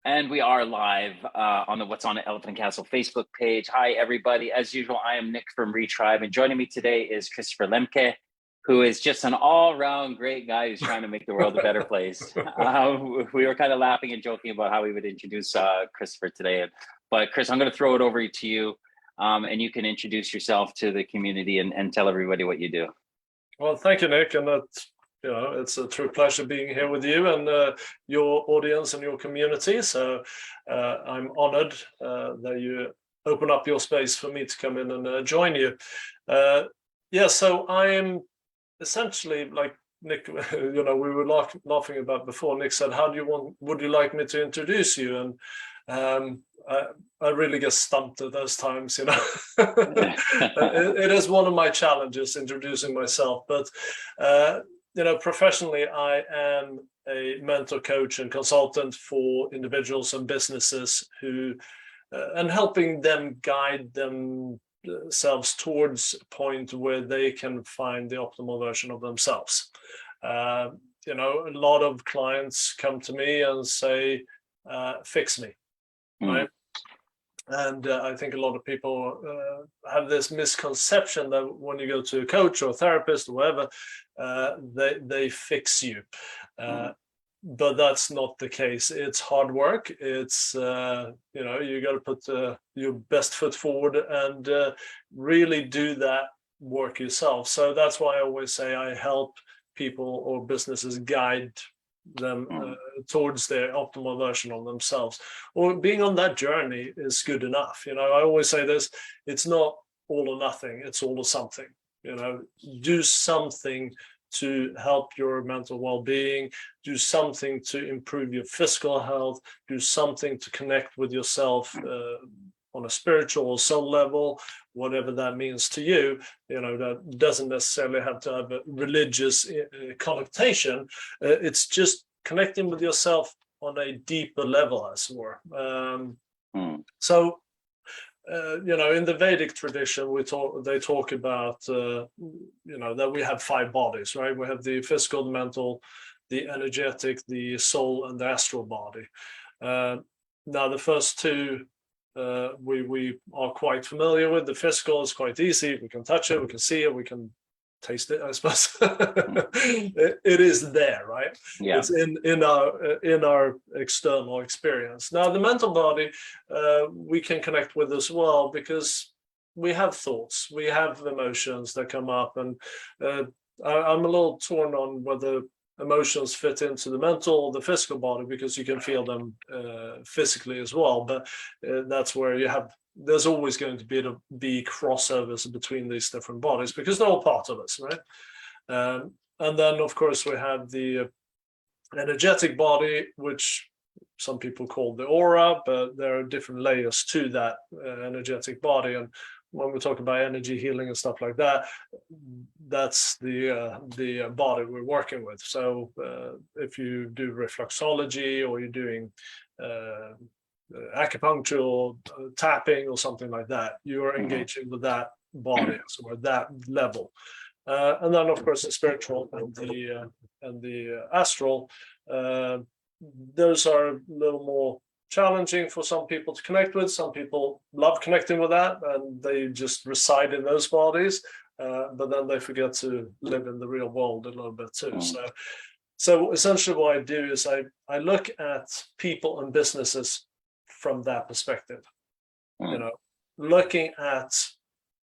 And we are live on the What's on the Elephant Castle Facebook page. Hi, everybody. As usual, I am Nick from Retribe, and joining me today is Christopher Lembke, who is just an all-round great guy who's trying to make the world a better place. We were kind of laughing and joking about how we would introduce Christopher today. But Chris, I'm going to throw it over to you, and you can introduce yourself to the community and tell everybody what you do. Well, thank you, Nick, and it's a true pleasure being here with you and your audience and your community. So I'm honored that you open up your space for me to come in and join you. So I am essentially like Nick. We were laughing about before. Nick said, would you like me to introduce you?" And I really get stumped at those times. It is one of my challenges introducing myself, but. Professionally, I am a mentor, coach, and consultant for individuals and businesses and helping them guide themselves towards a point where they can find the optimal version of themselves. A lot of clients come to me and say, fix me, right? And I think a lot of people have this misconception that when you go to a coach or a therapist or whatever, they fix you. But that's not the case. It's hard work. It's, you got to put your best foot forward and really do that work yourself. So that's why I always say I help people or businesses guide them towards their optimal version of themselves, or being on that journey is good enough. I always say this: it's not all or nothing, it's all or something. Do something to help your mental well-being, do something to improve your physical health, do something to connect with yourself on a spiritual or soul level, whatever that means to you. That doesn't necessarily have to have a religious connotation. It's just connecting with yourself on a deeper level, as it were. So, in the Vedic tradition, they talk about, that we have 5 bodies, right? We have the physical, the mental, the energetic, the soul, and the astral body. Now, the first 2, we are quite familiar with. The physical is quite easy. We can touch it, we can see it, we can taste it, I suppose. It is there, right? Yeah. It's in our external experience. Now, the mental body, we can connect with as well, because we have thoughts, we have emotions that come up, and I'm a little torn on whether emotions fit into the mental or the physical body, because you can feel them physically as well. But that's where there's always going to be crossovers between these different bodies, because they're all part of us, right? And then, of course, we have the energetic body, which some people call the aura, but there are different layers to that energetic body. And when we talk about energy healing and stuff like that, that's the body we're working with. So if you do reflexology, or you're doing acupuncture or tapping or something like that, you are engaging with that body, so at that level. And then, of course, the spiritual and the astral, those are a little more challenging for some people to connect with. Some people love connecting with that, and they just reside in those bodies, but then they forget to live in the real world a little bit too. So essentially what I do is I look at people and businesses from that perspective, looking at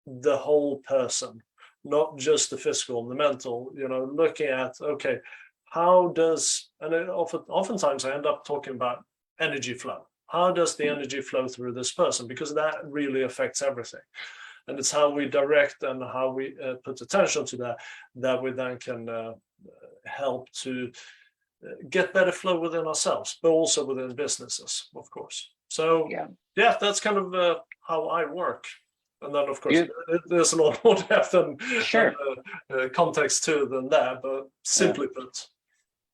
the whole person, not just the physical and the mental, looking at, okay, oftentimes I end up talking about energy flow. How does the energy flow through this person? Because that really affects everything. And it's how we direct and how we put attention to that we then can help to get better flow within ourselves, but also within businesses, of course. So yeah, that's kind of how I work. And then, of course, there's a lot more depth and context to it than that, but simply put.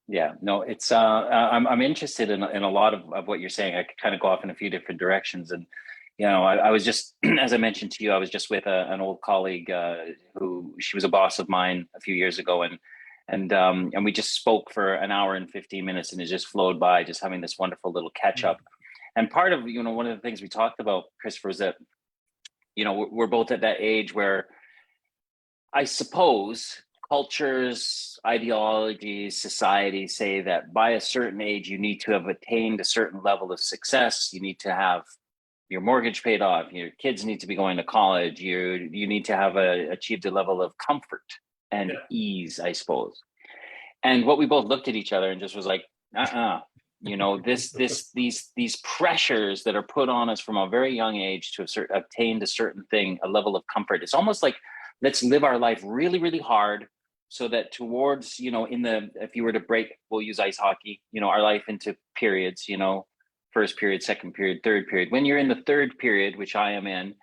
Yeah, no, it's I'm interested in a lot of what you're saying. I could kind of go off in a few different directions, and I was just, as I mentioned to you, I was just with an old colleague who, she was a boss of mine a few years ago, and And we just spoke for an hour and 15 minutes, and it just flowed by, just having this wonderful little catch up. And part of, one of the things we talked about, Christopher, is that, we're both at that age where I suppose cultures, ideologies, societies say that by a certain age, you need to have attained a certain level of success. You need to have your mortgage paid off. Your kids need to be going to college. You need to have achieved a level of comfort and ease, I suppose. And what we both looked at each other and just was like, these pressures that are put on us from a very young age to obtain a certain thing, a level of comfort. It's almost like, let's live our life really, really hard, so that towards, if you were to break, we'll use ice hockey, our life into periods, first period, second period, third period. When you're in the third period, which I am in,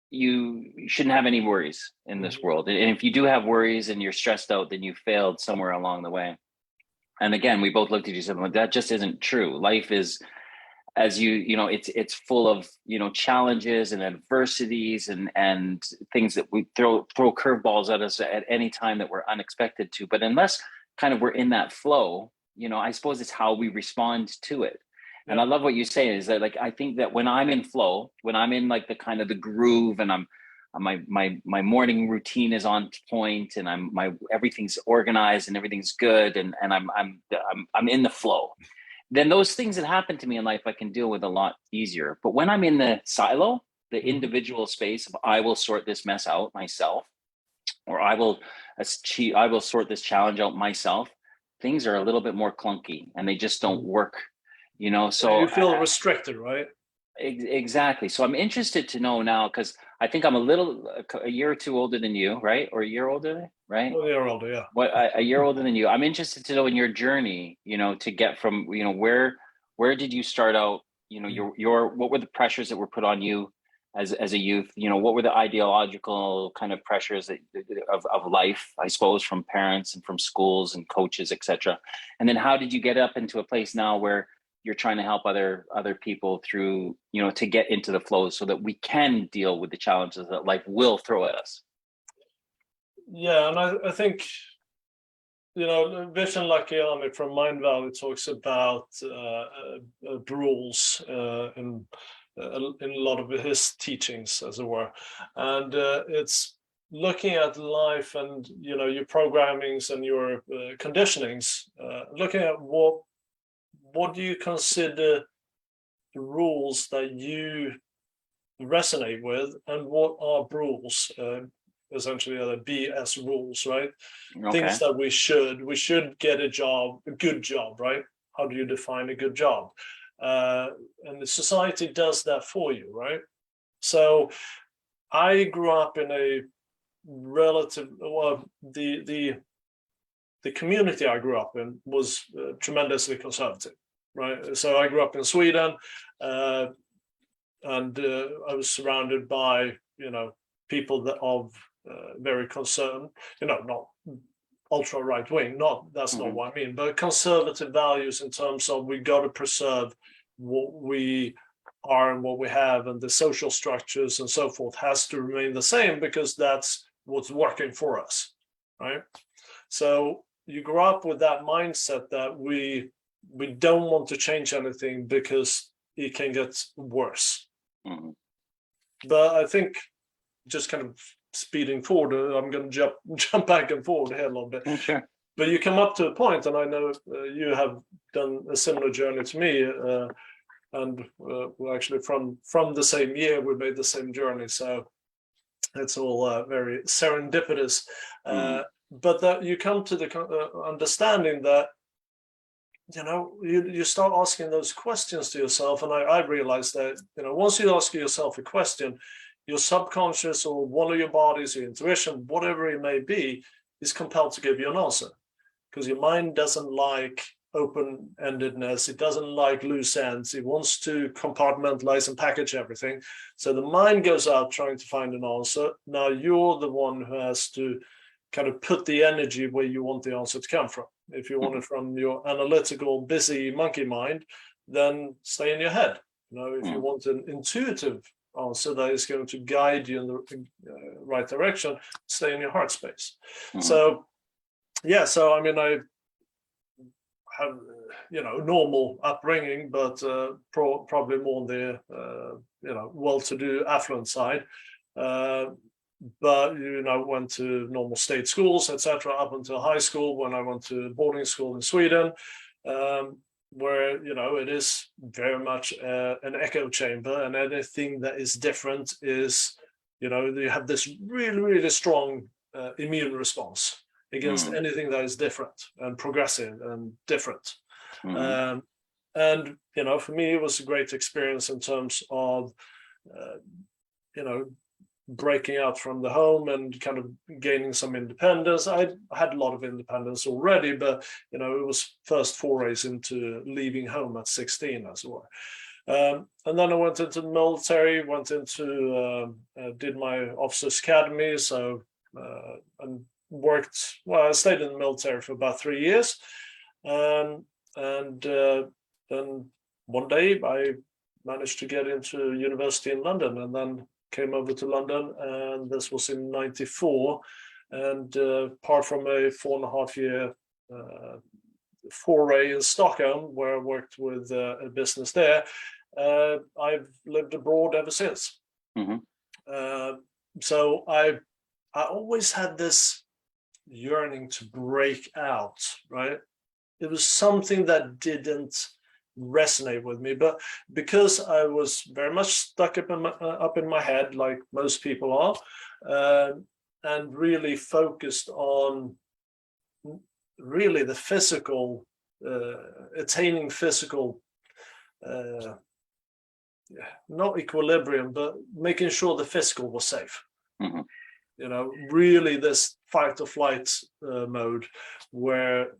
you shouldn't have any worries in this world. And if you do have worries and you're stressed out, then you failed somewhere along the way. And again, we both looked at each other and that just isn't true. Life is, as it's full of, challenges and adversities and things that we throw curveballs at us at any time that we're unexpected to. But unless kind of we're in that flow, I suppose it's how we respond to it. And I love what you say is that, like, I think that when I'm in flow, when I'm in like the kind of the groove, and my morning routine is on point, and everything's organized and everything's good, and I'm in the flow, then those things that happen to me in life I can deal with a lot easier. But when I'm in the silo, the individual space of I will sort this mess out myself, or I will sort this challenge out myself, things are a little bit more clunky and they just don't work. So you feel restricted, right? Exactly. So I'm interested to know now, because I think I'm a year or two older than you, right? Or a year older, right? A year older, yeah. A year older than you. I'm interested to know in your journey, to get from, where did you start out? What were the pressures that were put on you as a youth? What were the ideological kind of pressures of life, I suppose, from parents and from schools and coaches, etc. And then how did you get up into a place now where you're trying to help other people through, to get into the flow so that we can deal with the challenges that life will throw at us? Yeah, and I think, Vishen Lakhiani from Mind Valley talks about rules in a lot of his teachings, as it were. And it's looking at life and, your programmings and your conditionings, looking at what do you consider the rules that you resonate with, and what are rules? Essentially, the BS rules, right? Okay. Things that we should get a good job, right? How do you define a good job? And the society does that for you, right? So I grew up in a the community I grew up in was tremendously conservative, right? So I grew up in Sweden, and I was surrounded by, people that of very concerned, not ultra right wing, that's not what I mean, but conservative values in terms of we got to preserve what we are and what we have, and the social structures and so forth has to remain the same because that's what's working for us, right? So you grow up with that mindset that we don't want to change anything because it can get worse. But I think, just kind of speeding forward, I'm going to jump back and forward here a little bit. Sure. But you come up to a point, and I know you have done a similar journey to me, and we're actually from the same year, we made the same journey, so it's all very serendipitous. But that you come to the understanding that, you start asking those questions to yourself. And I realized that, once you ask yourself a question, your subconscious or one of your bodies, your intuition, whatever it may be, is compelled to give you an answer. Because your mind doesn't like open-endedness. It doesn't like loose ends. It wants to compartmentalize and package everything. So the mind goes out trying to find an answer. Now you're the one who has to kind of put the energy where you want the answer to come from. If you want it from your analytical, busy monkey mind, then stay in your head. If you want an intuitive answer that is going to guide you in the right direction, stay in your heart space. So yeah, so I mean, I have normal upbringing, but probably more on the well-to-do affluent side. But went to normal state schools, etc., up until high school, when I went to boarding school in Sweden, where it is very much an echo chamber, and anything that is different is you have this really, really strong immune response against anything that is different and progressive and different. And for me, it was a great experience in terms of breaking out from the home and kind of gaining some independence. I had a lot of independence already, but it was first forays into leaving home at 16, as it were. And then I went into the military, did my officers academy, and worked. Well, I stayed in the military for about 3 years, and then one day I managed to get into university in London, and then came over to London, and this was in '94. And apart from a 4.5 year foray in Stockholm, where I worked with a business there, I've lived abroad ever since. So I always had this yearning to break out, right? It was something that didn't resonate with me, but because I was very much stuck up in my head, like most people are, and really focused on really the physical, attaining physical, not equilibrium, but making sure the physical was safe. Really this fight or flight mode, where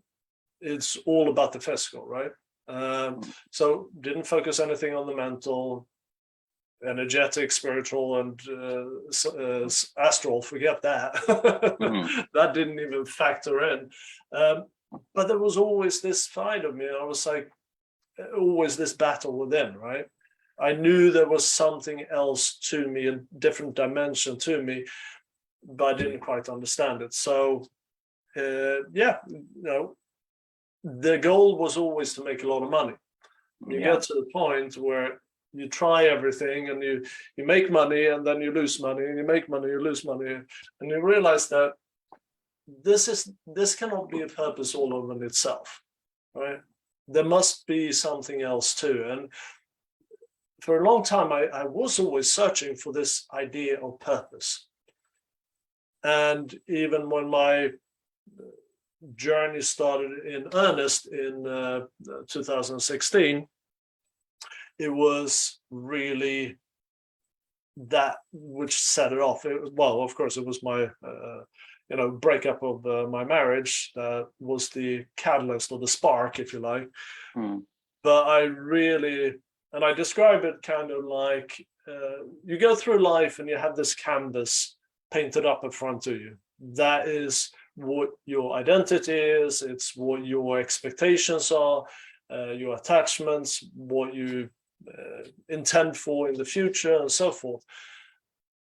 it's all about the physical, right? So didn't focus anything on the mental, energetic, spiritual, and astral. Forget that. That didn't even factor in. But there was always this side of me. I was like, always this battle within, right? I knew there was something else to me, a different dimension to me, but I didn't quite understand it. So, the goal was always to make a lot of money. You get to the point where you try everything, and you make money, and then you lose money, and you make money, you lose money, and you realize that this cannot be a purpose all over itself, right? There must be something else too. And for a long time, I was always searching for this idea of purpose. And even when my journey started in earnest in 2016, it was really that which set it off. Well, of course, it was my breakup of my marriage that was the catalyst, or the spark, if you like. But I really, and I describe it kind of like you go through life and you have this canvas painted up in front of you. That is what your identity is. It's what your expectations are, your attachments, what you intend for in the future, and so forth.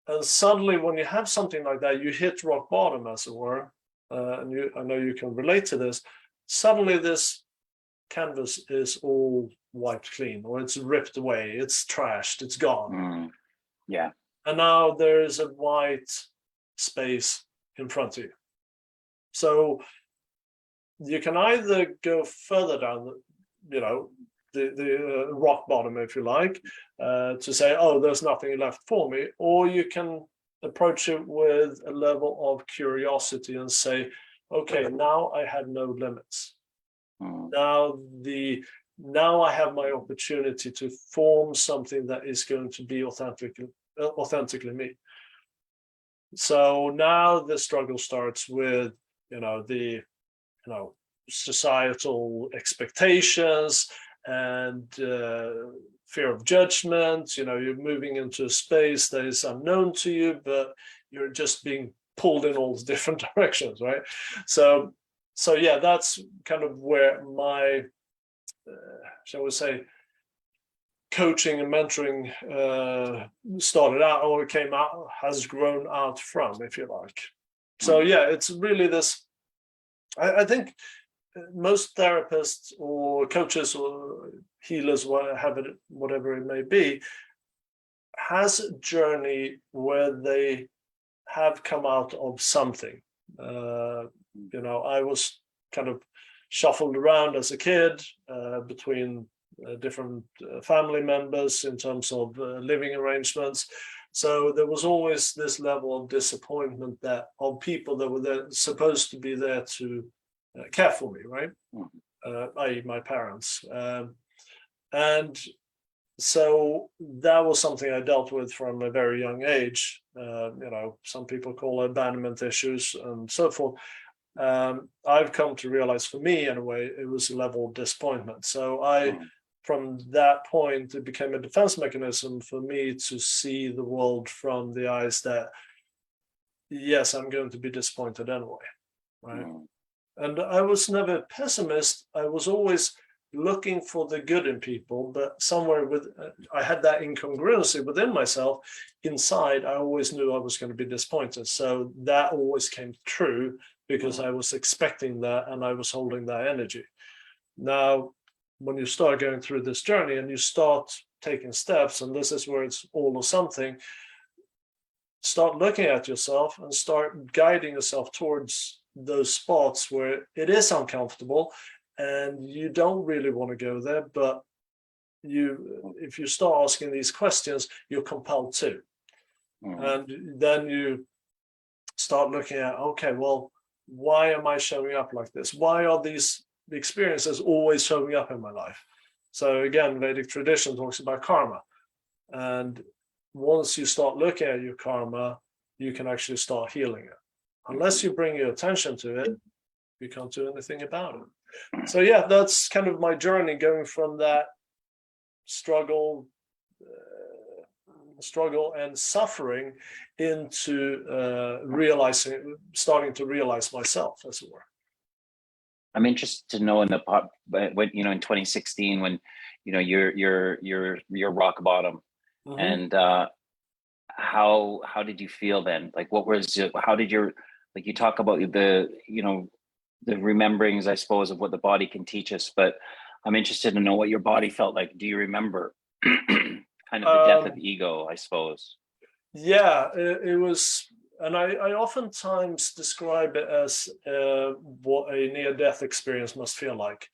And suddenly, when you have something like that, you hit rock bottom, as it were. And I know you can relate to this. Suddenly, this canvas is all wiped clean, or it's ripped away, it's trashed, it's gone. Yeah. And now there is a white space in front of you. So you can either go further down, the rock bottom, if you like, to say, oh, there's nothing left for me, or you can approach it with a level of curiosity and say, okay, now I have no limits. Now I have my opportunity to form something that is going to be authentically me. So now the struggle starts with the societal expectations and fear of judgment. You're moving into a space that is unknown to you, but you're just being pulled in all different directions, right? So yeah, that's kind of where my shall we say coaching and mentoring started out, or came out, has grown out from, if you like. So yeah, it's really this I think most therapists or coaches or healers, whatever it may be, has a journey where they have come out of something. I was kind of shuffled around as a kid between different family members in terms of living arrangements. So there was always this level of disappointment that of people that were there, supposed to be there to care for me, right? I.e. my parents. And so that was something I dealt with from a very young age. Some people call it abandonment issues and so forth. I've come to realize, for me anyway, it was a level of disappointment. So from that point, it became a defense mechanism for me to see the world from the eyes that, yes, I'm going to be disappointed anyway, right? And I was never a pessimist. I was always looking for the good in people, but somewhere I had that incongruency within myself. Inside, I always knew I was going to be disappointed. So that always came true because I was expecting that and I was holding that energy. Now, when you start going through this journey and you start taking steps, and this is where it's all or something, start looking at yourself and start guiding yourself towards those spots where it is uncomfortable and you don't really want to go there, but if you start asking these questions, you're compelled to. And then you start looking at, okay, well, why am I showing up like this? Why are these experiences always showing up in my life? So again, Vedic tradition talks about karma. And once you start looking at your karma, you can actually start healing it. Unless you bring your attention to it, you can't do anything about it. So yeah, that's kind of my journey, going from that struggle and suffering into starting to realize myself, as it were. I'm interested to know in in 2016, when you're rock bottom, and how did you feel then? Like, what was how did your, like, you talk about the rememberings, I suppose, of what the body can teach us, but I'm interested to know what your body felt like. Do you remember kind of the death of ego, I suppose? Yeah, it was, and I oftentimes describe it as what a near-death experience must feel like,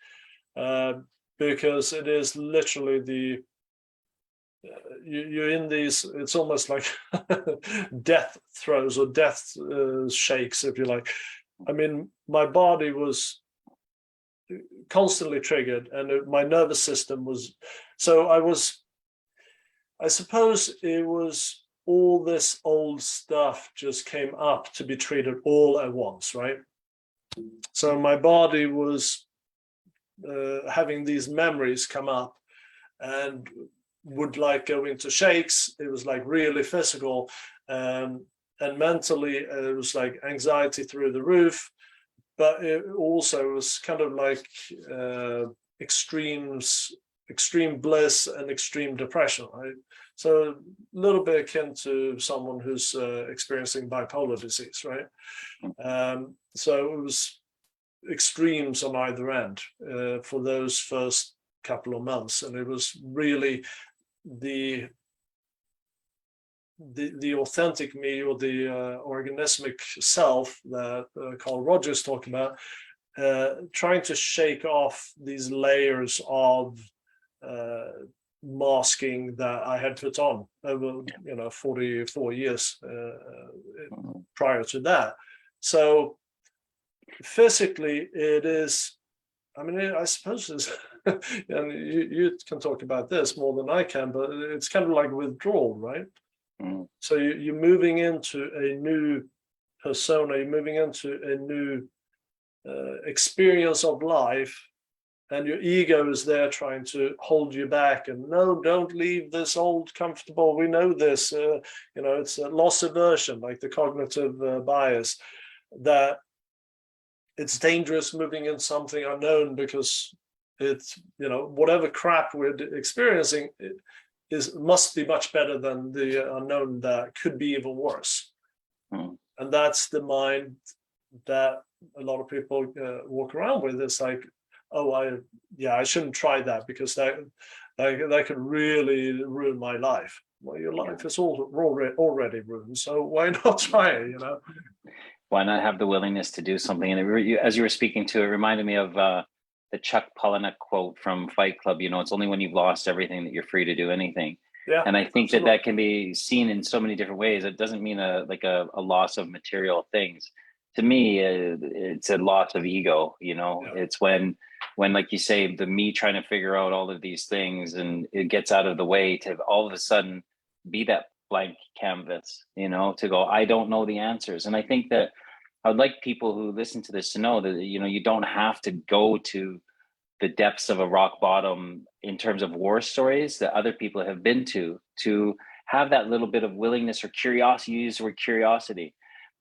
because it is literally you're in these, it's almost like death throes or death shakes, if you like. I mean, my body was constantly triggered, and my nervous system was, so I suppose it was all this old stuff just came up to be treated all at once, right? So my body was having these memories come up and would like go into shakes. It was like really physical, and mentally it was like anxiety through the roof, but it also was kind of like extreme bliss and extreme depression, right? So a little bit akin to someone who's experiencing bipolar disease, right? So it was extremes on either end for those first couple of months, and it was really the authentic me, or the organismic self that Carl Rogers talked about, trying to shake off these layers of masking that I had put on over 44 years prior to that. So physically it is, I mean, I suppose it's and you can talk about this more than I can, but it's kind of like withdrawal, right? So you're moving into a new persona, you're moving into a new experience of life, and your ego is there trying to hold you back, and no, don't leave this old comfortable, we know this, it's a loss aversion, like the cognitive bias, that it's dangerous moving in something unknown, because it's, whatever crap we're experiencing must be much better than the unknown that could be even worse. And that's the mind that a lot of people walk around with. It's like, oh, I shouldn't try that because that could really ruin my life. Well, your life is already ruined, so why not try it? Why not have the willingness to do something? And as you were speaking to, it reminded me of the Chuck Palahniuk quote from Fight Club. It's only when you've lost everything that you're free to do anything. Yeah, and I think absolutely. that can be seen in so many different ways. It doesn't mean a loss of material things. To me, it's a loss of ego. It's when, like you say, the me trying to figure out all of these things, and it gets out of the way to all of a sudden be that blank canvas, to go, I don't know the answers. And I think that I would like people who listen to this to know that, you don't have to go to the depths of a rock bottom in terms of war stories that other people have been to have that little bit of willingness or curiosity. You use the word curiosity,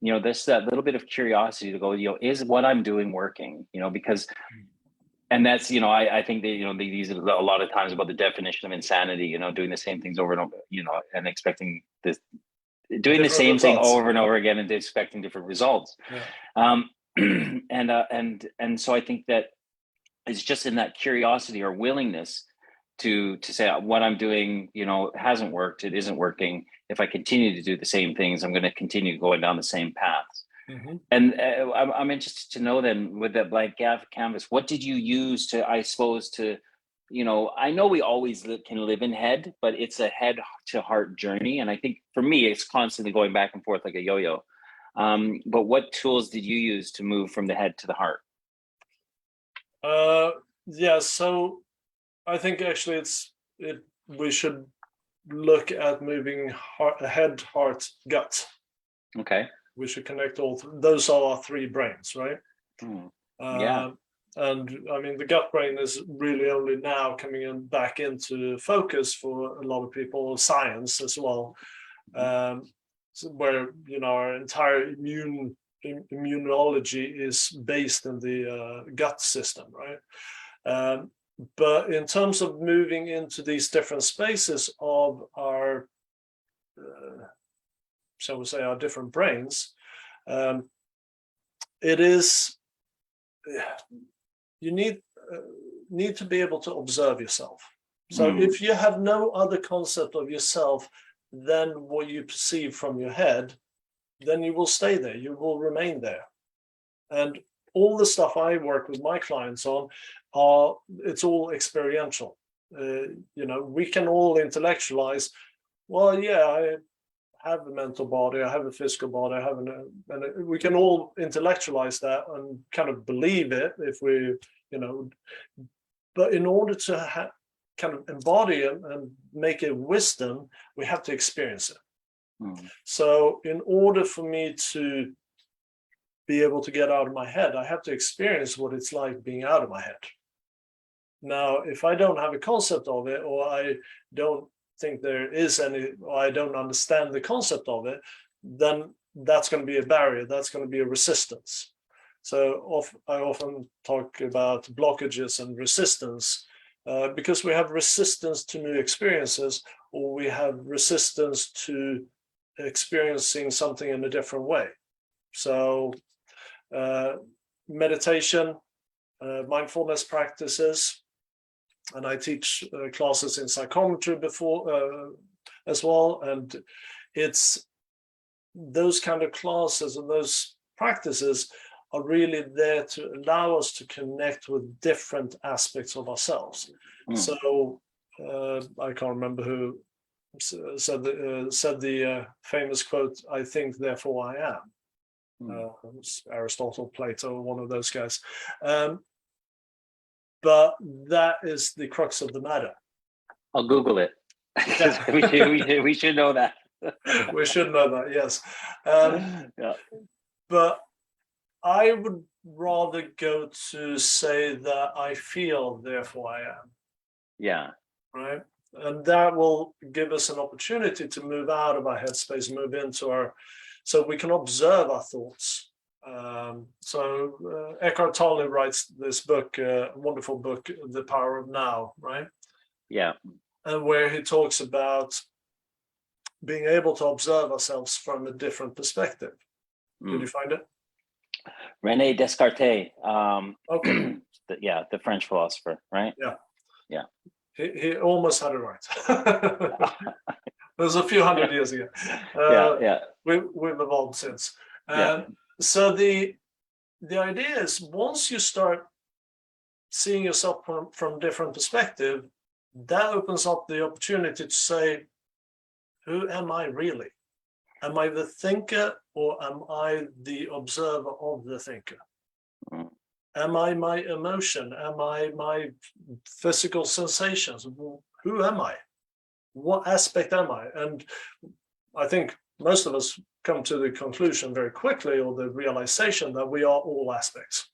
that little bit of curiosity to go, is what I'm doing working, because, and that's, I think that, they use it a lot of times about the definition of insanity, doing the same things over and over, and expecting this, doing the same thing over and over again and expecting different results. And so I think that it's just in that curiosity or willingness to say what I'm doing, hasn't worked. It isn't working. If I continue to do the same things, I'm going to continue going down the same paths. Mm-hmm. And I'm interested to know then, with that blank canvas, what did you use to, I suppose, to, I know we always can live in head, but it's a head to heart journey. And I think for me, it's constantly going back and forth like a yo-yo. But what tools did you use to move from the head to the heart? So I think actually we should look at moving head, heart, gut. Okay. We should connect those are our three brains, right? Yeah. And I mean, the gut brain is really only now coming back into focus for a lot of people, science as well, where our entire immunology is based in the gut system, right? But in terms of moving into these different spaces of our, shall we say, our different brains, it is, you need to be able to observe yourself. So if you have no other concept of yourself than what you perceive from your head, then you will stay there, you will remain there. And all the stuff I work with my clients on it's all experiential. We can all intellectualize, well, yeah, I have a mental body, I have a physical body, and we can all intellectualize that and kind of believe it if we, but in order to kind of embody it and make it wisdom, we have to experience it. So in order for me to be able to get out of my head, I have to experience what it's like being out of my head. Now, if I don't have a concept of it, or I don't think there is any, or I don't understand the concept of it, then that's going to be a barrier. That's going to be a resistance. So I often talk about blockages and resistance because we have resistance to new experiences, or we have resistance to experiencing something in a different way. So meditation, mindfulness practices, and I teach classes in psychometry before as well. And it's those kind of classes and those practices are really there to allow us to connect with different aspects of ourselves. So I can't remember who said the famous quote, "I think, therefore I am." Aristotle, Plato, one of those guys. But that is the crux of the matter. I'll Google it. we should know that. We should know that, yes. But I would rather go to say that I feel, therefore I am. Yeah. Right? And that will give us an opportunity to move out of our headspace, move into so we can observe our thoughts. So Eckhart Tolle writes this book, wonderful book, The Power of Now, right? Yeah. And where he talks about being able to observe ourselves from a different perspective. Did you find it? René Descartes. Okay. The French philosopher, right? Yeah. He almost had it right. It was a few hundred years ago. Yeah. We've evolved since. Yeah. So the idea is, once you start seeing yourself from different perspective, that opens up the opportunity to say, who am I really? Am I the thinker, or am I the observer of the thinker? Mm. Am I my emotion? Am I my physical sensations? Who am I? What aspect am I? And I think most of us come to the conclusion very quickly, or the realization, that we are all aspects.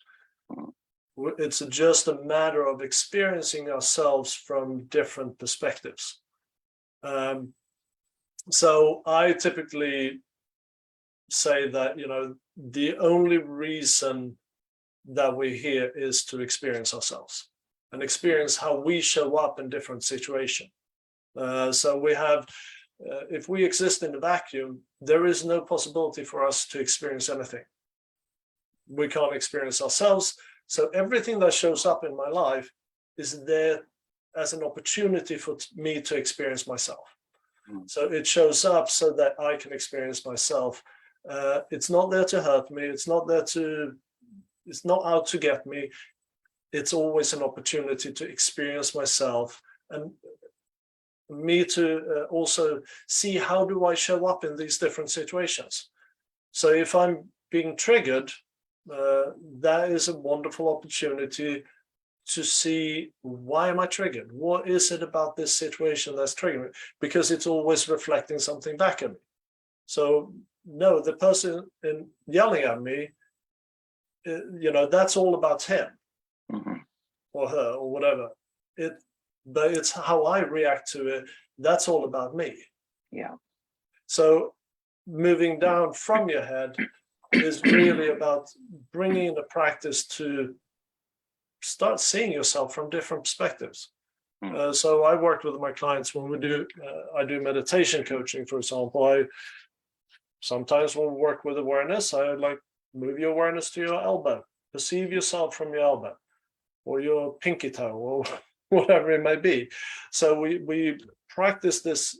It's just a matter of experiencing ourselves from different perspectives. So I typically say that, the only reason that we're here is to experience ourselves and experience how we show up in different situations. So we have, if we exist in a vacuum, there is no possibility for us to experience anything. We can't experience ourselves. So everything that shows up in my life is there as an opportunity for me to experience myself. So it shows up so that I can experience myself. It's not there to hurt me. It's not out to get me. It's always an opportunity to experience myself, and me to also see, how do I show up in these different situations. So if I'm being triggered, that is a wonderful opportunity to see, why am I triggered? What is it about this situation that's triggering me? Because it's always reflecting something back at me. So no, the person yelling at me, that's all about him or her or whatever. But it's how I react to it. That's all about me. Yeah. So moving down from your head is really about bringing the practice to start seeing yourself from different perspectives. So I worked with my clients when I do meditation coaching, for example. Sometimes when we work with awareness, I like, move your awareness to your elbow, perceive yourself from your elbow or your pinky toe or whatever it may be. So we practice this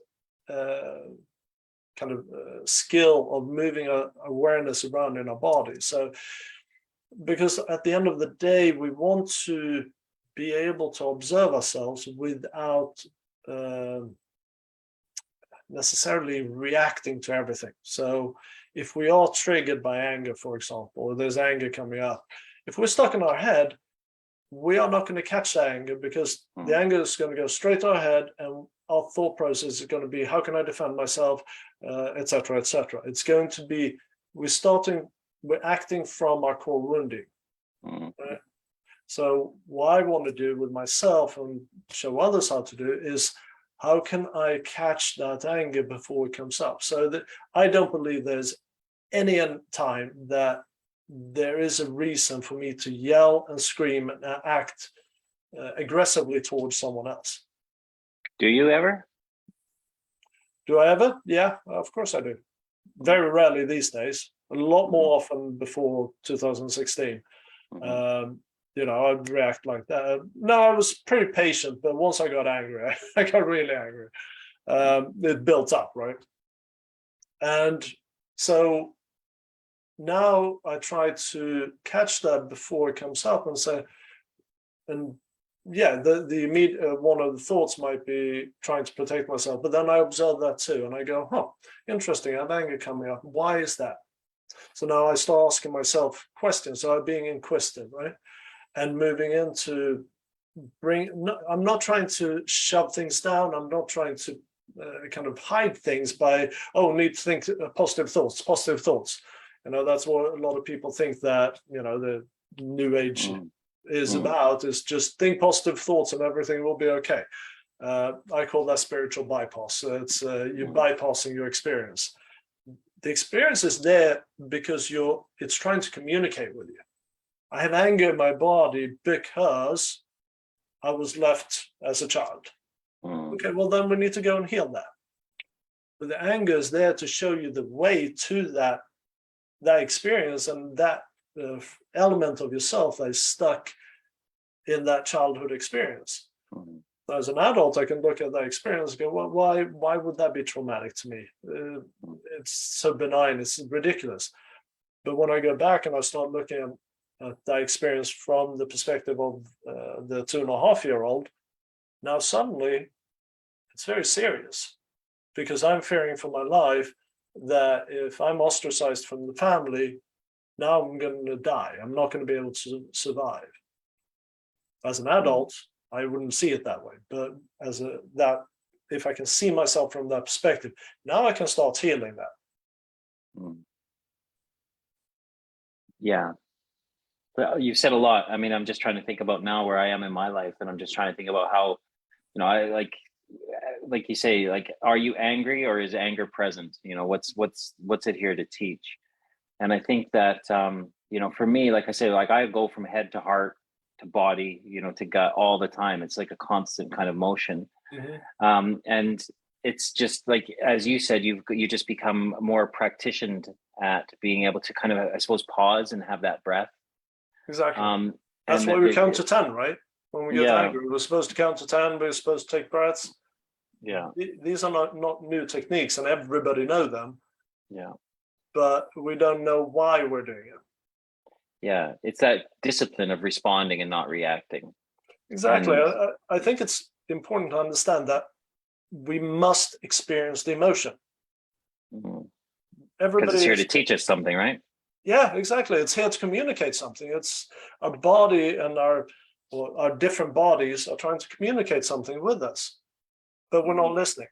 kind of skill of moving awareness around in our body. So, because at the end of the day, we want to be able to observe ourselves without necessarily reacting to everything. So if we are triggered by anger, for example, or there's anger coming up, if we're stuck in our head, we are not going to catch the anger, because the anger is going to go straight to our head, and our thought process is going to be, how can I defend myself, etc., etc. It's going to be, we're acting from our core wounding. Right? So what I want to do with myself and show others how to do is, how can I catch that anger before it comes up? So that I don't believe there's any time that there is a reason for me to yell and scream and act aggressively towards someone else. Do you ever? Do I ever? Yeah, of course I do. Very rarely these days. A lot more often before 2016. I'd react like that. No, I was pretty patient, but once I got angry, I got really angry. It built up, right? And so now I try to catch that before it comes up and say, and yeah, the immediate one of the thoughts might be trying to protect myself, but then I observe that too, and I go, interesting, I have anger coming up. Why is that? So now I start asking myself questions. So I'm being inquisitive, right? And moving into I'm not trying to shove things down. I'm not trying to kind of hide things by, need to think positive thoughts. That's what a lot of people think that, the new age is about, is just think positive thoughts and everything will be okay. I call that spiritual bypass. It's you're bypassing your experience. The experience is there because it's trying to communicate with you. I have anger in my body because I was left as a child. Okay, well then we need to go and heal that. But the anger is there to show you the way to that experience, and that element of yourself that is stuck in that childhood experience. Mhm. As an adult, I can look at that experience and go, well, why would that be traumatic to me? It's so benign, it's ridiculous. But when I go back and I start looking at that experience from the perspective of the 2.5-year-old, now suddenly it's very serious, because I'm fearing for my life that if I'm ostracized from the family, now I'm going to die. I'm not going to be able to survive. As an adult, I wouldn't see it that way. But if I can see myself from that perspective, now I can start healing that. Mm. Yeah. Well, you've said a lot. I mean, I'm just trying to think about now where I am in my life, and I'm just trying to think about how, I like you say, like, are you angry, or is anger present? What's it here to teach? And I think that, for me, like I say, like I go from head to heart to body, to gut all the time. It's like a constant kind of motion. Mm-hmm. And it's just like, as you said, you just become more practitioned at being able to kind of, I suppose, pause and have that breath. Exactly. That's why we count to 10, right? When we get angry, we're supposed to count to 10. We're supposed to take breaths. Yeah. These are not new techniques, and everybody know them. Yeah. But we don't know why we're doing it. Yeah. It's that discipline of responding and not reacting. Exactly. I think it's important to understand that we must experience the emotion. Because it's here to teach us something, right? Yeah, exactly. It's here to communicate something. It's our body and our different bodies are trying to communicate something with us, but we're not listening,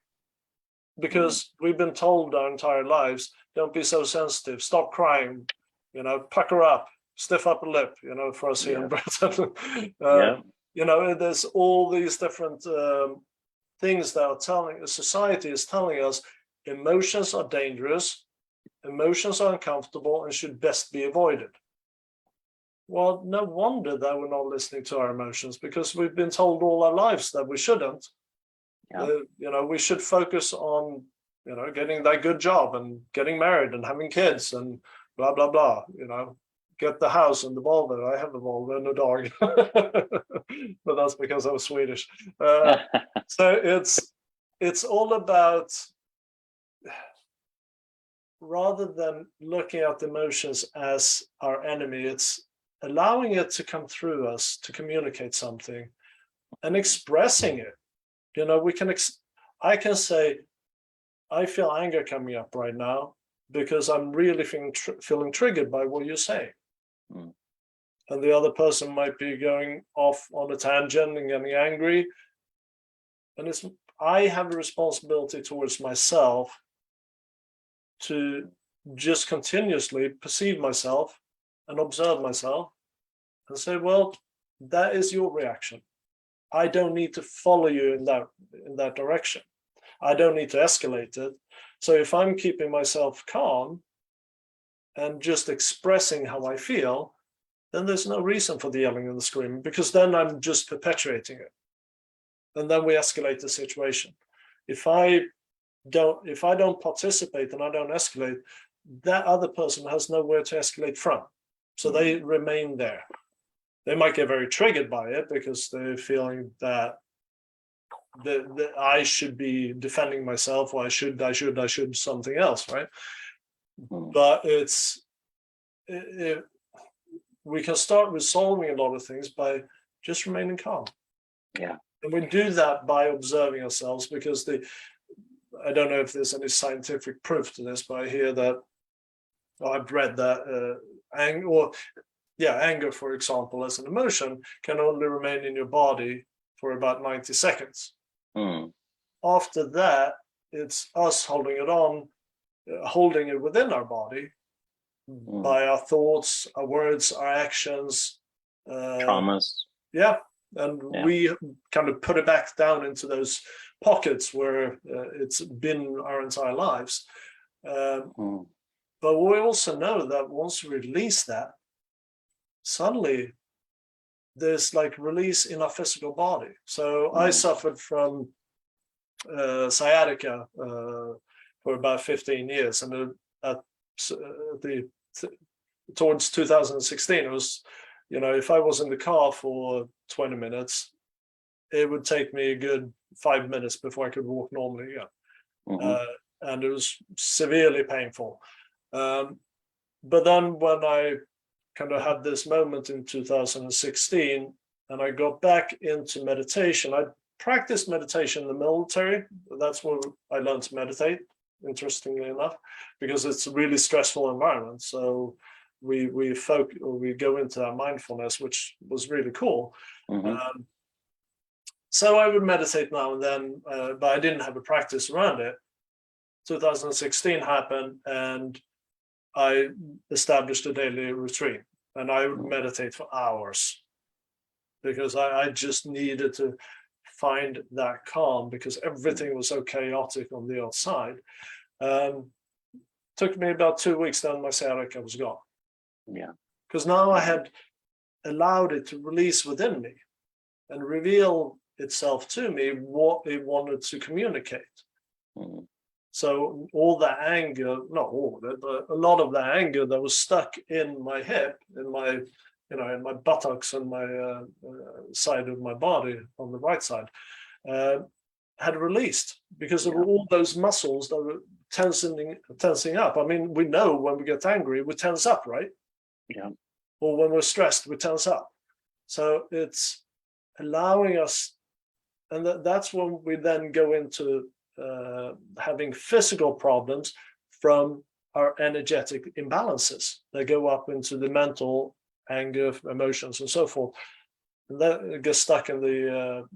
because we've been told our entire lives, don't be so sensitive, stop crying, pucker up, stiff upper lip, for us here in Britain. There's all these different things that are society is telling us emotions are dangerous, emotions are uncomfortable, and should best be avoided. Well, no wonder that we're not listening to our emotions, because we've been told all our lives that we shouldn't. We should focus on, getting that good job and getting married and having kids and blah, blah, blah, get the house and the Volvo. I have a Volvo and a dog, but that's because I was Swedish. So it's all about, rather than looking at the emotions as our enemy, it's allowing it to come through us to communicate something and expressing it. I can say, I feel anger coming up right now because I'm really feeling triggered by what you're saying. And the other person might be going off on a tangent and getting angry. And I have a responsibility towards myself to just continuously perceive myself and observe myself and say, well, that is your reaction. I don't need to follow you in that direction. I don't need to escalate it. So if I'm keeping myself calm and just expressing how I feel, then there's no reason for the yelling and the screaming, because then I'm just perpetuating it. And then we escalate the situation. If I don't participate and I don't escalate, that other person has nowhere to escalate from. So they remain there. They might get very triggered by it because they're feeling that I should be defending myself, or I should something else, right? But we can start resolving a lot of things by just remaining calm. Yeah. And we do that by observing ourselves, because I don't know if there's any scientific proof to this, but I hear that, I've read that anger, for example, as an emotion, can only remain in your body for about 90 seconds. After that, it's us holding it within our body by our thoughts, our words, our actions, traumas. We kind of put it back down into those pockets where it's been our entire lives. But we also know that once we release that, suddenly there's like release in our physical body. So I suffered from sciatica for about 15 years. And at the towards 2016, it was, if I was in the car for 20 minutes, it would take me a good 5 minutes before I could walk normally again. And it was severely painful. But then when I kind of had this moment in 2016, and I got back into meditation, I practiced meditation in the military. That's where I learned to meditate, interestingly enough, because it's a really stressful environment. So we go into that mindfulness, which was really cool. So I would meditate now and then, but I didn't have a practice around it. 2016 happened, and I established a daily routine, and I would meditate for hours because I just needed to find that calm because everything was so chaotic on the outside. Took me about 2 weeks, then my sciatica was gone. Yeah. Because now I had allowed it to release within me and reveal itself to me what it wanted to communicate. So all that anger, not all of it, but a lot of that anger that was stuck in my hip, in my buttocks and my side of my body on the right side, had released because of all those muscles that were tensing up. I mean, we know when we get angry, we tense up, right? Yeah. Or when we're stressed, we tense up. So it's allowing us, and that's when we then go into having physical problems from our energetic imbalances that go up into the mental, anger, emotions, and so forth. And that gets stuck in the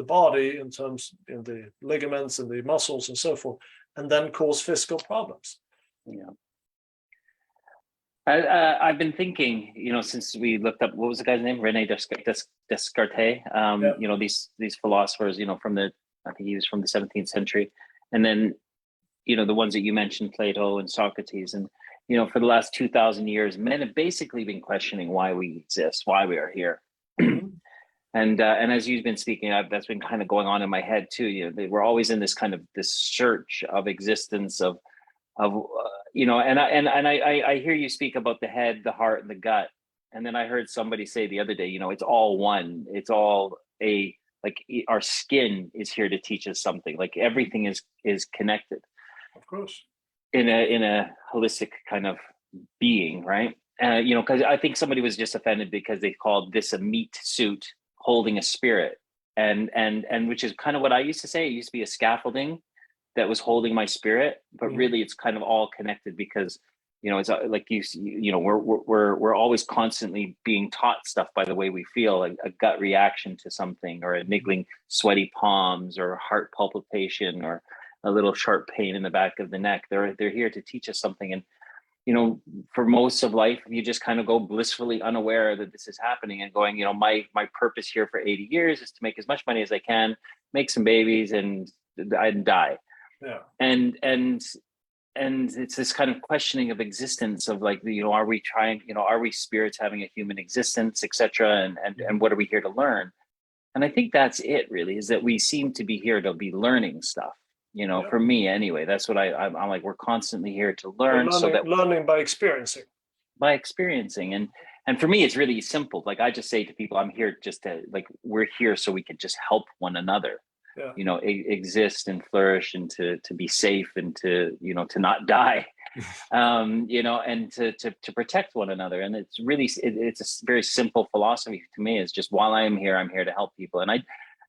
body, in the ligaments and the muscles and so forth, and then cause physical problems. Yeah. I've been thinking, since we looked up, what was the guy's name? Rene Descartes. These philosophers, I think he was from the 17th century. And then, the ones that you mentioned, Plato and Socrates. And, for the last 2,000 years, men have basically been questioning why we exist, why we are here. And as you've been speaking, that's been kind of going on in my head too. We're always in this kind of this search of existence of and I hear you speak about the head, the heart, and the gut. And then I heard somebody say the other day, it's all one. It's all our skin is here to teach us something. Like everything is connected. Of course. In a holistic kind of being, right? Because I think somebody was just offended because they called this a meat suit holding a spirit, and which is kind of what I used to say. It used to be a scaffolding that was holding my spirit, but really it's kind of all connected because it's like we're always constantly being taught stuff by the way we feel, a gut reaction to something, or a niggling sweaty palms, or heart palpitation, or a little sharp pain in the back of the neck. They're here to teach us something. And for most of life, you just kind of go blissfully unaware that this is happening and going, my purpose here for 80 years is to make as much money as I can, make some babies, and die. Yeah. And it's this kind of questioning of existence of are we trying, are we spirits having a human existence, etc. And what are we here to learn? And I think that's it really, is that we seem to be here to be learning stuff. For me anyway, that's what I'm like, we're constantly here to learn. Learning by experiencing. And for me, it's really simple. Like I just say to people, I'm here just to we're here so we can just help one another. Yeah. Exist and flourish, and to be safe, and to not die, and to protect one another. And it's really, it's a very simple philosophy to me. Is just, while I'm here to help people.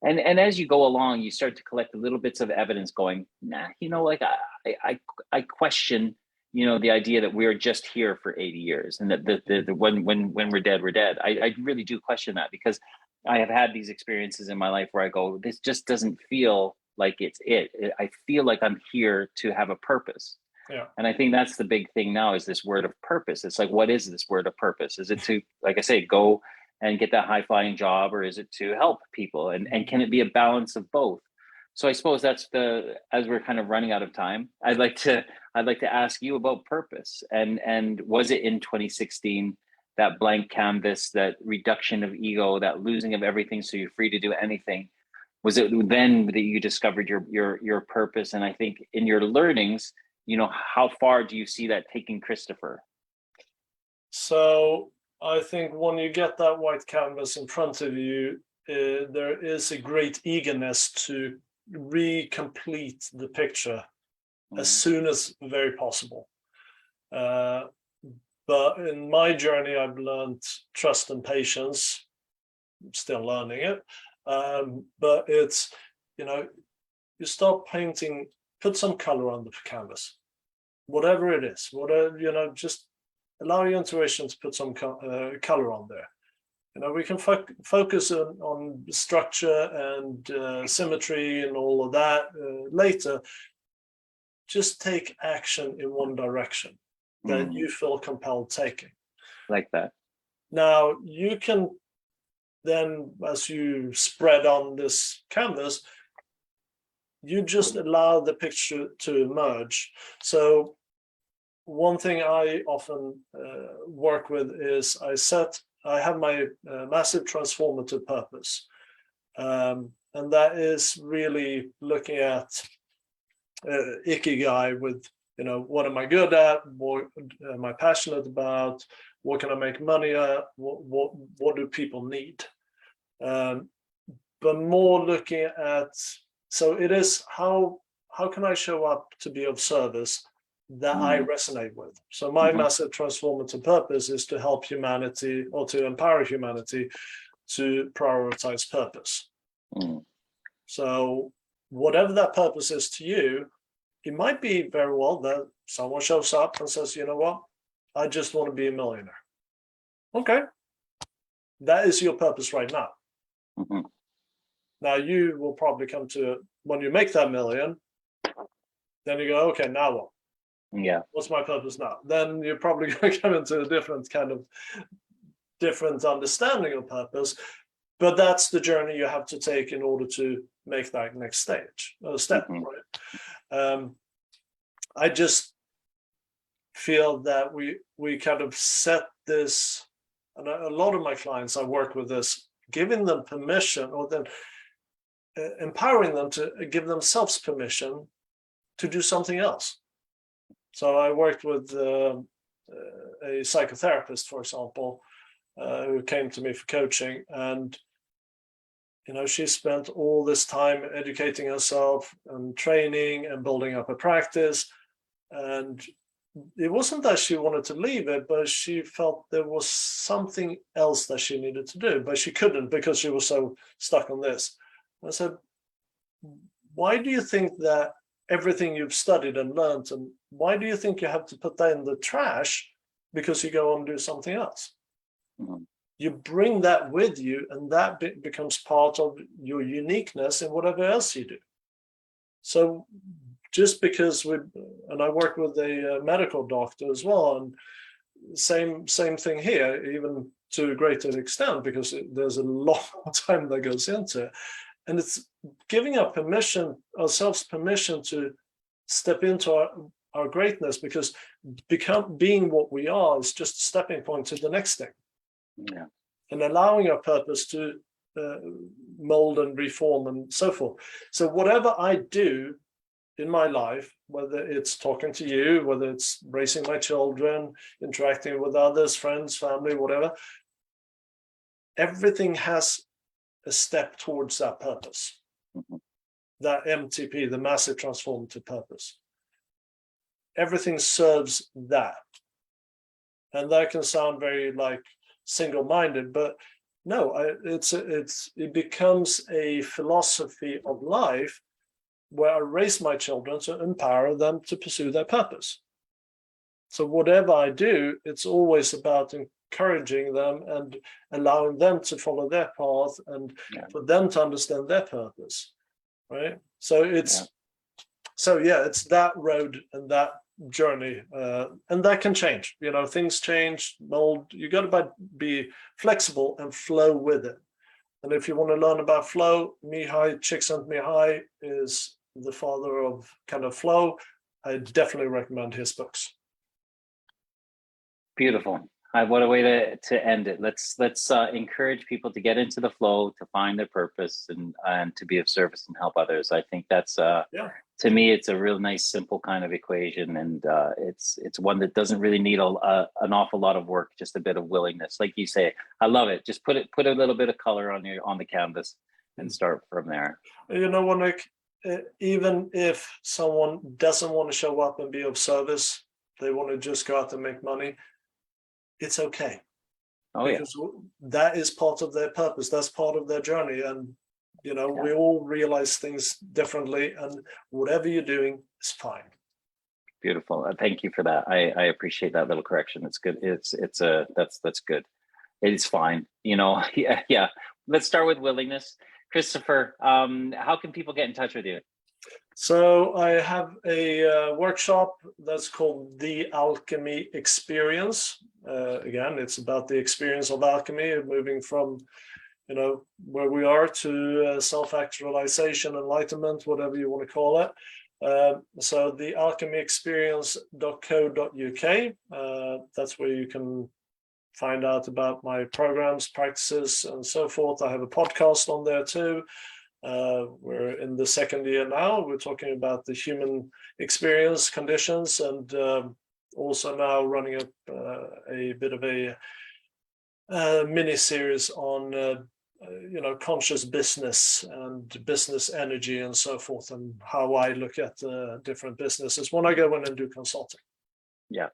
And as you go along, you start to collect little bits of evidence going, I question, the idea that we're just here for 80 years, and that the when we're dead, we're dead. I really do question that, because I have had these experiences in my life where I go, this just doesn't feel like it's it. I feel like I'm here to have a purpose. Yeah. And I think that's the big thing now, is this word of purpose. It's like, what is this word of purpose? Is it to, like I say, go and get that high flying job, or is it to help people? And can it be a balance of both? So I suppose that's as we're kind of running out of time, I'd like to ask you about purpose. And was it in 2016, that blank canvas, that reduction of ego, that losing of everything so you're free to do anything? Was it then that you discovered your purpose? And I think in your learnings, how far do you see that taking Christopher? So I think when you get that white canvas in front of you, there is a great eagerness to recomplete the picture as soon as very possible. But in my journey, I've learned trust and patience. I'm still learning it. But it's, you start painting, put some color on the canvas, whatever it is, just allow your intuition to put some color on there. We can focus on structure and symmetry and all of that later. Just take action in one direction that you feel compelled taking. Like that. Now, you can then, as you spread on this canvas, you just allow the picture to emerge. So one thing I often work with is I have my massive transformative purpose. And that is really looking at ikigai with, what am I good at? What am I passionate about? What can I make money at? What do people need? But more looking at, so it is how can I show up to be of service that I resonate with? So my massive transformative purpose is to help humanity, or to empower humanity to prioritize purpose. So whatever that purpose is to you, it might be very well that someone shows up and says, you know what, I just want to be a millionaire. Okay. That is your purpose right now. Now you will probably come to, when you make that million, then you go, okay, now what? Yeah. What's my purpose now? Then you're probably going to come into a different understanding of purpose. But that's the journey you have to take in order to make that next step, right? I just feel that we kind of set this, and a lot of my clients I work with this, giving them permission, or then empowering them to give themselves permission to do something else. So I worked with a psychotherapist, for example, who came to me for coaching, and she spent all this time educating herself and training and building up a practice. And it wasn't that she wanted to leave it, but she felt there was something else that she needed to do, but she couldn't because she was so stuck on this. I said, why do you think that everything you've studied and learned, and why do you think you have to put that in the trash because you go on and do something else? You bring that with you, and that becomes part of your uniqueness in whatever else you do. So just because and I work with a medical doctor as well, and same thing here, even to a greater extent, because there's a lot of time that goes into it. And it's giving ourselves permission to step into our greatness, because being what we are is just a stepping point to the next thing. Yeah. And allowing our purpose to mold and reform and so forth. So whatever I do in my life, whether it's talking to you, whether it's raising my children, interacting with others, friends, family, whatever, everything has a step towards that purpose, that MTP, the massive transformative purpose. Everything serves that. And that can sound very single-minded, but no, it becomes a philosophy of life where I raise my children to empower them to pursue their purpose. So whatever I do, it's always about encouraging them and allowing them to follow their path, and for them to understand their purpose, right? So it's that road and that journey, and that can change. Things change, mold. You got to be flexible and flow with it. And if you want to learn about flow, Mihai Csikszentmihalyi is the father of kind of flow. I definitely recommend his books. Beautiful. What a way to end it. Let's encourage people to get into the flow, to find their purpose, and to be of service and help others. I think that's to me, it's a real nice, simple kind of equation, and it's one that doesn't really need an awful lot of work, just a bit of willingness. Like you say, I love it. Just put a little bit of color on the canvas and start from there. You know what, Nick? Even if someone doesn't want to show up and be of service, they want to just go out and make money, it's okay. Oh, because that is part of their purpose. That's part of their journey. And, you know, we all realize things differently, and whatever you're doing is fine. Beautiful. Thank you for that. I appreciate that little correction. It's good. That's good. It's fine. You know, yeah. Let's start with willingness. Christopher, how can people get in touch with you? So I have a workshop that's called the Alchemy Experience. Again, it's about the experience of alchemy, moving from, you know, where we are to self-actualization, enlightenment, whatever you want to call it. So the alchemyexperience.co.uk, that's where you can find out about my programs, practices, and so forth. I have a podcast on there too. We're in the second year now. We're talking about the human experience conditions, and also now running a bit of a mini series on you know, conscious business and business energy and so forth, and how I look at different businesses when I go in and do consulting. Yeah,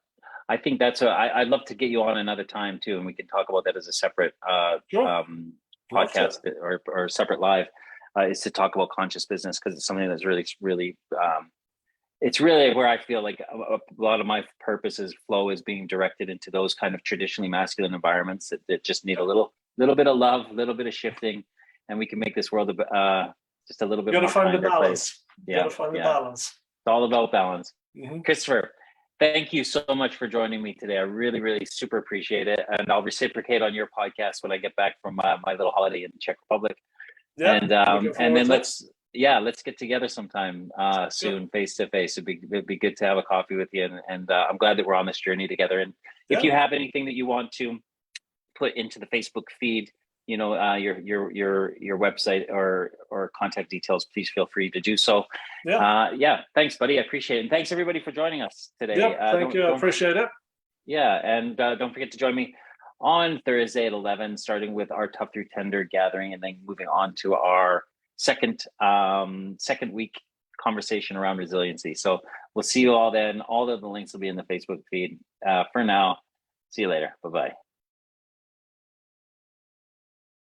I think that's I'd love to get you on another time too, and we can talk about that as a separate podcast or separate live. Is to talk about conscious business, because it's something that's really it's really where I feel like a lot of my purposes flow is being directed into those kind of traditionally masculine environments that just need a little bit of love, a little bit of shifting, and we can make this world just a little bit more. You gotta find the balance. Yeah, gotta find the balance. It's all about balance. Mm-hmm. Christopher, thank you so much for joining me today. I really, really super appreciate it, and I'll reciprocate on your podcast when I get back from my little holiday in the Czech Republic. Yeah, and then let's get together sometime soon, face to face. It'd be good to have a coffee with you, and I'm glad that we're on this journey together. And if you have anything that you want to put into the Facebook feed, you know, your website or contact details, please feel free to do so. Thanks, buddy. I appreciate it, and thanks everybody for joining us today. Thank you. I appreciate it. Yeah, and don't forget to join me on Thursday at 11, starting with our Tough Through Tender gathering, and then moving on to our second week conversation around resiliency. So we'll see you all then. All of the links will be in the Facebook feed. For now, see you later. Bye-bye.